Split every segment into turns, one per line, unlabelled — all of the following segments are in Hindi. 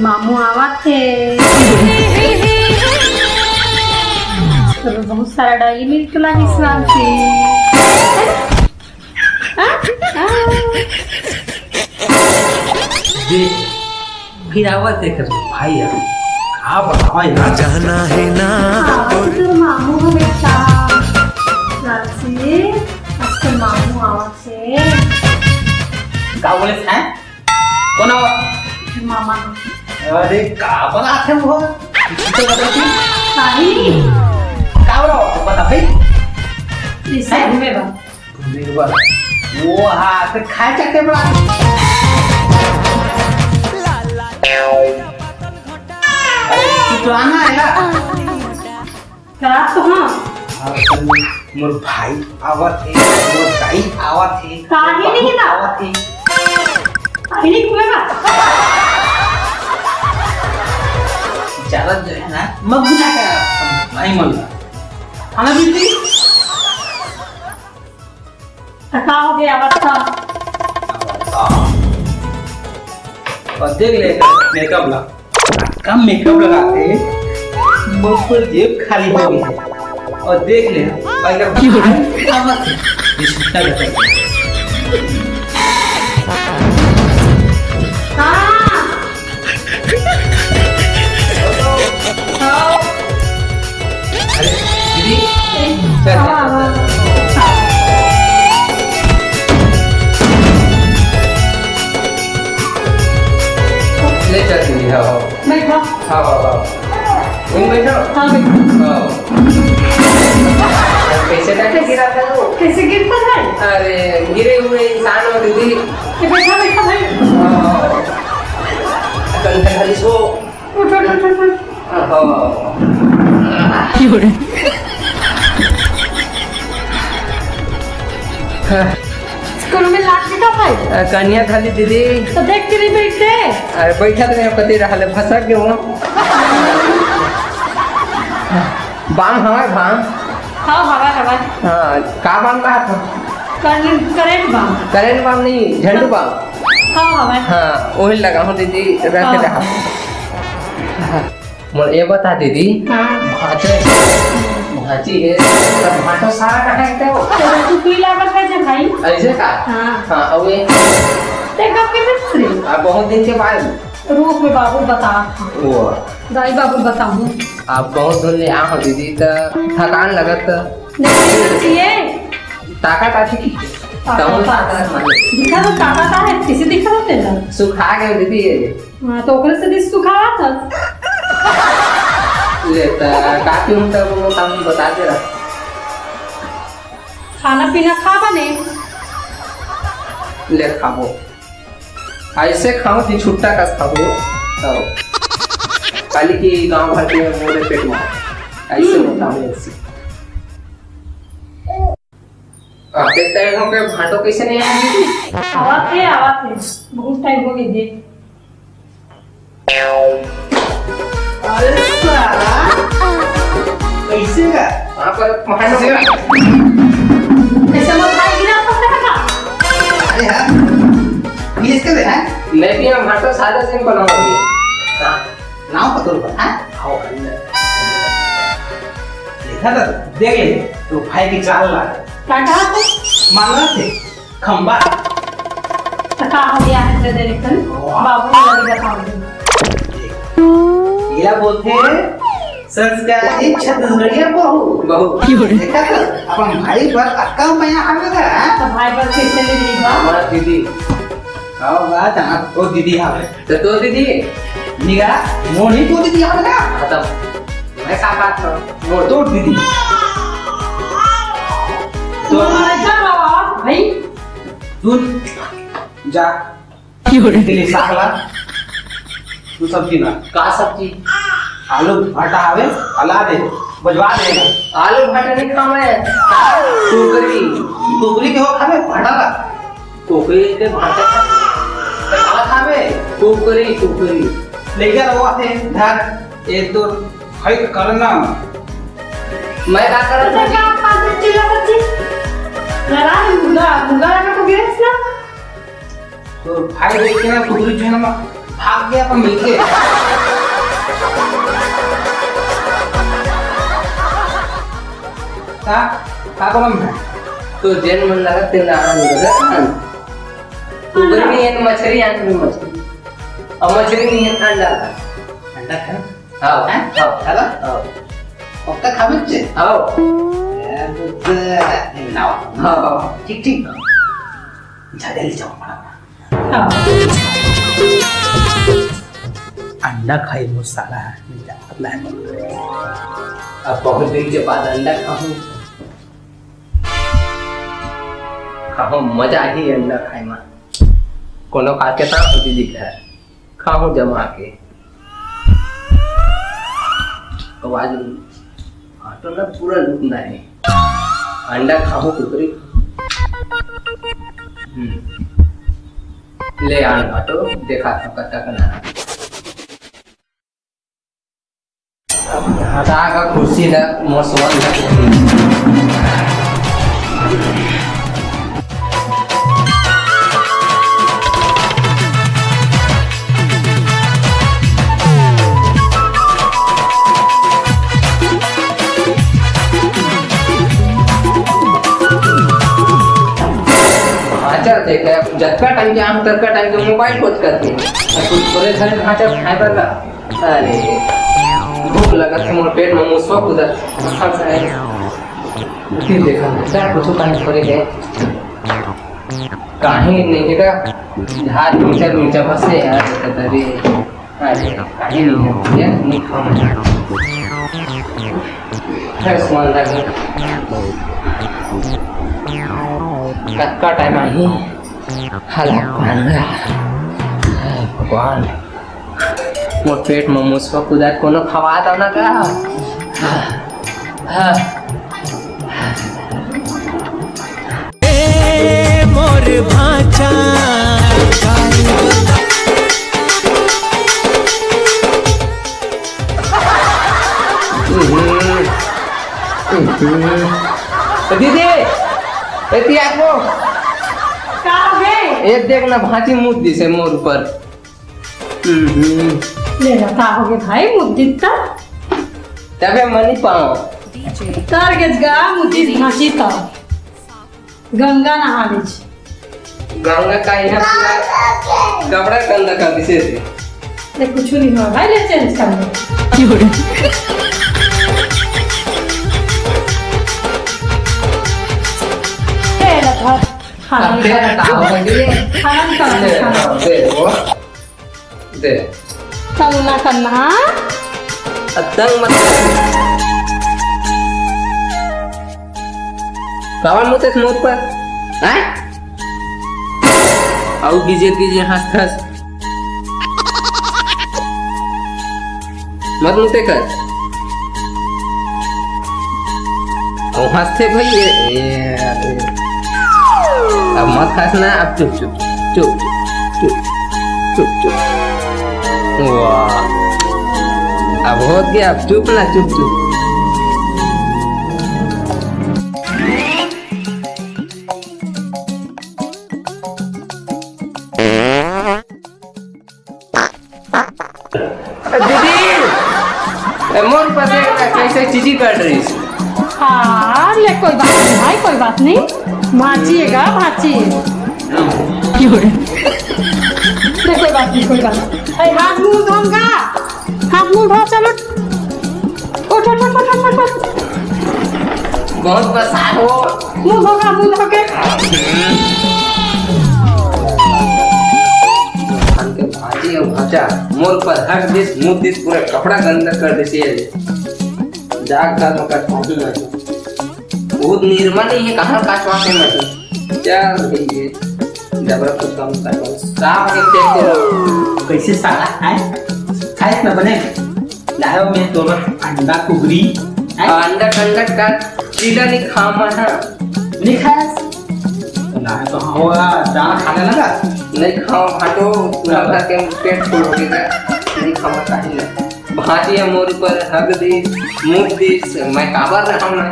मामू आवा थे तो बहुत सारा डाली मिल्क लागी स्नान से
फिर आवाज देकर भाई यार आप बताओ यार
जाना है ना
तो मामू हो बेटा राशि आज मामू आवा थे
का बोले हैं कौन आवा
मामा
अरे का बना थे वो तो बताती
नहीं
का बता भाई
इसे में बा
मेरे बार वो हाथ खाए चक्के बड़ा पुराना है ना
खराब तो हाँ
मोर भाई आवा थे मोर दाई आवा थे
काहे नहीं ना
आवा थे
नहीं कुएगा
ज्यादा जो है ना मत बुझा के नहीं मन खाना भी
थका हो गया बच्चा
और देख ले मेकअप लगा कम मेकअप लगाते मुझ पर जेब खाली हो गई है और देख ले पहले ले चलती है
बैठो
हाँ तुम बैठो
हाँ बैठो
कैसे बैठे गिरा था वो
कैसे गिरता है
अरे गिरे हुए इंसान हो दीदी
ये बैठा बैठा भाई
कंधा खाली सो
उठ उठ उठ उठ
क्यों रे
स्कूल में लाट का भाई
कन्या थाली दीदी
तो देख के नहीं बैठते
अरे बैठा तो नहीं पति रहा ले फंसा के वो बाम हमारे बाम
हाँ हवा हवा
हाँ का बाम का था
करेंट बाम
करेंट बाम नहीं झंडू बाम
हाँ हवा
हाँ वही लगा हूँ दीदी रखे रहा मुझे ये बता दीदी भाटे भाची है सब भाटो सारा का है क्या
तो तू पी लागत है जे भाई
ऐसे का
हाँ
हाँ अब ये
देख आपके मिस्त्री
अब बहुत दिन के बाद
रूप में बाबू बता
वो
दाई बाबू बताऊं
आप बहुत दिन ले आ हो दीदी तो थकान लगत
नहीं चाहिए
ताकत आती की
दिखा तो ताकत है किसी दिखा तो तेरा
सुखा गए दीदी ये
हाँ तो ओकरे से दिस सुखावा था
लेता काफी उनका वो काम बता दे रहा
खाना पीना खा बने
ले खाओ ऐसे खाओ कि छुट्टा का खाओ तो काली की गांव भर के मोरे पेट में ऐसे होता है ऐसे देखते हैं हम के भाटो कैसे नहीं आएंगे
आवा थे बहुत टाइम हो गई देख
अरे साला कैसे का वहां पर भाटो से
ऐसे मत खाई गिरा सकते का
अरे यार ये इसके है नहीं भी हम भाटो सादा सिंपल होंगे हां नाम पता होगा हां आओ करने देखा था देख ले तो भाई की चाल ला
काटा तो
मांगा थे खंबा
तका हो गया है दे देखन बाबू ने बताओ
ये बोलते संस्कारी छत्तीसगढ़िया बहू देखा तो अपन भाई पर अक्का मैया आवेगा
तो भाई पर कैसे ले लेगा
हमारा दीदी आओ बात है तो दीदी आवे तो दीदी निगा मोनी को दीदी आवेगा खत्म मैं का बात कर मोर तो दीदी
तो भाई
तू जा क्यों रे साला तू सब्जी ना का सब्जी आलू भाटा आवे हला दे बजवा दे आलू भाटा नहीं खावे टोकरी के हो खावे भाटा का टोकरी के भाटा का खावे टोकरी लेकर वो आते धर एक दो भाई करना मैं का कर
तो क्या पांच चिल्ला बच्ची जरा मुंगा मुंगा लगा तो गिरस ना
तो भाई देख के ना टोकरी जो है ना भाग गया अपन मिलके। का बोलम है
तो जेन मन लगा तेल आना नहीं लगा तो बड़ी नहीं है मछली आने में मछली अब मछली नहीं है अंडा
अंडा खा
आओ
हैं
आओ
चला
आओ
पक्का खाबे छे
आओ
यार बुद्ध नाव
आओ
ठीक ठीक जा जल्दी जाओ
हाँ।
अंडा खाई बहुत सारा है
अब बहुत दिन के बाद अंडा खाऊं मजा ही अंडा खाए में कोनो खा के ता होती दिख है खाऊं जमा के आवाज आटो ना पूरा लुकना है अंडा खाऊं कुकरी ले आन आटो देखा था कच्चा करना हटा का कुर्सी ना मौसम जत्का टाइम के आम तक का टाइम के मोबाइल खोज करते हैं कुछ बोले घर भाचा खाए पर अरे भूख लगा था मोर पेट में मुसवा उधर फिर देखा क्या कुछ करने पड़े गए काहे नहीं का झाड़ मीटर बसे यार तरी अरे काहे नहीं है नहीं खाना है सुन लगे कक्का टाइम आई हला भगवान मोर पेट में मुसवा कुदार कोनो खवा दो ना का
मोर भाचा
दीदी एती आपको
का हो गए
एक देख ना भांची मुद दी से मोर पर
ले ना का हो गए भाई मुद्दिता
तबे मनी पाओ
तार गजगा मुद्दी भाची ता गंगा नहावे
गंगा का यहाँ पूरा कपड़ा गंदा कर दिसे थे
ले कुछ नहीं हुआ भाई ले चेंज कर ले ए लगा खाना
अब तेरा टाव हो गई
खाना
दे वो दे
करना करना
अतंग मत कावन मुते स्मोक पर हैं आओ कीजिए हंस हंस मत मुते कर ओ हंसते भाई ये अब मत हंसना अब चुप चुप चुप चुप चुप चुप वाह अब हो गया अब चुप ना चुप चुप दीदी मोर पर कैसे चीजी कर रही है
हाँ ले कोई बात नहीं भाई कोई बात नहीं भाचिएगा भाचिए ले कोई बात नहीं कोई बात नहीं हाथ मुंह धोऊंगा हाथ मुंह धो चलो उठ उठ उठ उठ उठ
बहुत बरसात हो
मुंह धोगा मुंह धो के
भाजी और भाजा मोर पर हक दिस मुंह दिस पूरा कपड़ा गंदा कर देसी है जाग का मका भाजी ना बहुत निर्मल है कहां काटवा के मत चल भई जबरा कुछ काम कर साफ के देखते रहो
कैसे साला है खाए ना बने लाओ मैं तो अंडा कुगरी
अंडा कंडा का सीधा नहीं खामा है
नहीं खाया ना तो हुआ दाना खाने लगा
नहीं खाओ हटो लगा के पेट फुल हो गया नहीं खामा काहे ना भाजी है मोर पर हग दी मुंह दी मैं काबर रहा हूं ना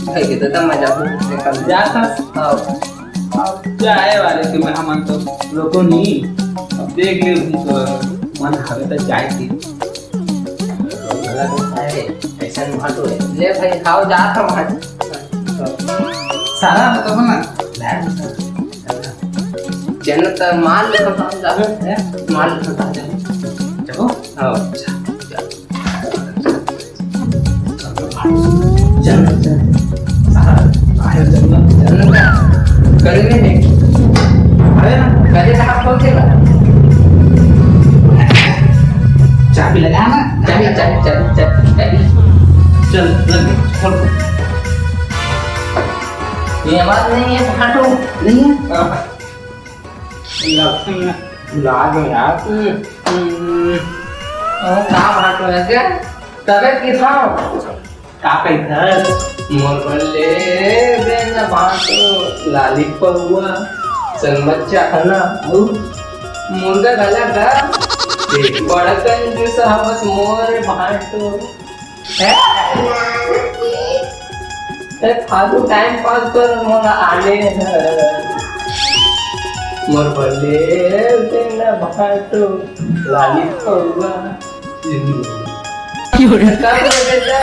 भाई के तो मजा निकल
जा था
आओ
अब जाए वाले थे मैं हम तो रोको नहीं। अब देख ले तो मन हवे तो जाए थी।
गला तो है ऐसा भाटो है ले भाई खाओ जा था भाट
सारा तो ना
जन्नत माल खा जा है माल खा जा
चलो
हां
जन्नत सारा आया जन्नत
करेंगे नहीं
अरे ना
करें तो आप खोलेगा
चाबी लगा ना
चाबी
चल लग खोल
ये आवाज नहीं है भाटो
नहीं है लाग में यार
का भाटो है क्या तबे की था
का इधर
मोर बल्ले बेना भाटो लाली पहुआ सन बच्चा खाना मुर्गा गला का बड़ा कंजूस हवस मोर भाटो है फालतू टाइम पास कर मोर आने मोर बल्ले बेना भाटो लाली पहुआ कब बेटा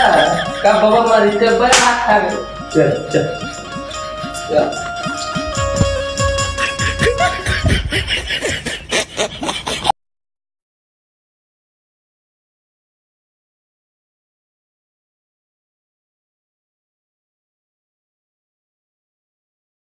कब बाबा मारी जब बड़ा हाथ खा गए
चल